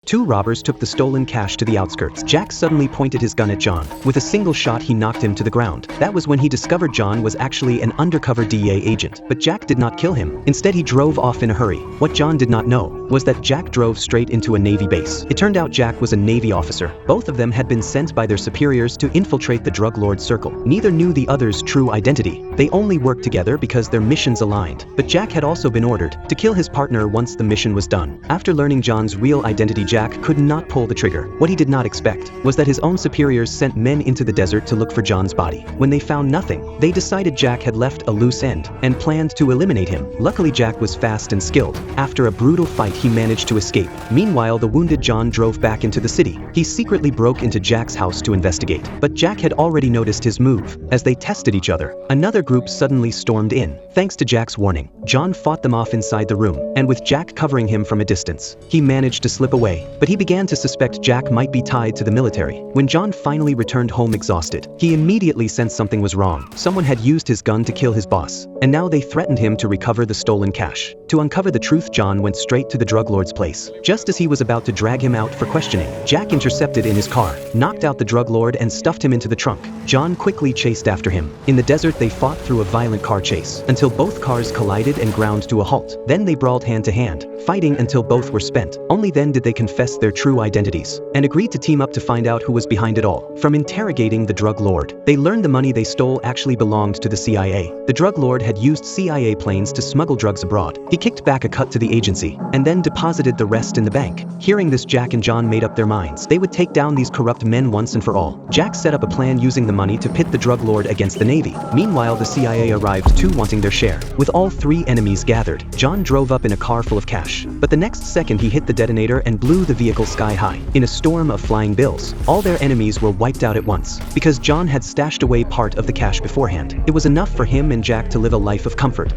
Two robbers took the stolen cash to the outskirts. Jack suddenly pointed his gun at John. With a single shot he knocked him to the ground. That was when he discovered John was actually an undercover DEA agent. But Jack did not kill him. Instead he drove off in a hurry. What John did not know was that Jack drove straight into a Navy base. It turned out Jack was a Navy officer. Both of them had been sent by their superiors to infiltrate the drug lord's circle. Neither knew the other's true identity. They only worked together because their missions aligned. But Jack had also been ordered to kill his partner once the mission was done. After learning John's real identity, Jack could not pull the trigger. What he did not expect was that his own superiors sent men into the desert to look for John's body. When they found nothing, they decided Jack had left a loose end and planned to eliminate him. Luckily, Jack was fast and skilled. After a brutal fight, he managed to escape. Meanwhile, the wounded John drove back into the city. He secretly broke into Jack's house to investigate. But Jack had already noticed his move. As they tested each other, another group suddenly stormed in. Thanks to Jack's warning, John fought them off inside the room, and with Jack covering him from a distance, he managed to slip away. But he began to suspect Jack might be tied to the military. When John finally returned home exhausted, he immediately sensed something was wrong. Someone had used his gun to kill his boss, and now they threatened him to recover the stolen cash. To uncover the truth, John went straight to the drug lord's place. Just as he was about to drag him out for questioning, Jack intercepted in his car, knocked out the drug lord and stuffed him into the trunk. John quickly chased after him. In the desert, they fought through a violent car chase until both cars collided and ground to a halt. Then they brawled hand to hand, fighting until both were spent. Only then did they confess their true identities and agreed to team up to find out who was behind it all. From interrogating the drug lord, they learned the money they stole actually belonged to the CIA. The drug lord had used CIA planes to smuggle drugs abroad. He kicked back a cut to the agency and then deposited the rest in the bank. Hearing this, Jack and John made up their minds. They would take down these corrupt men once and for all. Jack set up a plan using the money to pit the drug lord against the Navy. Meanwhile, the CIA arrived too, wanting their share. With all three enemies gathered, John drove up in a car full of cash. But the next second he hit the detonator and blew the vehicle sky high. In a storm of flying bills, all their enemies were wiped out at once. Because John had stashed away part of the cash beforehand, it was enough for him and Jack to live a life of comfort.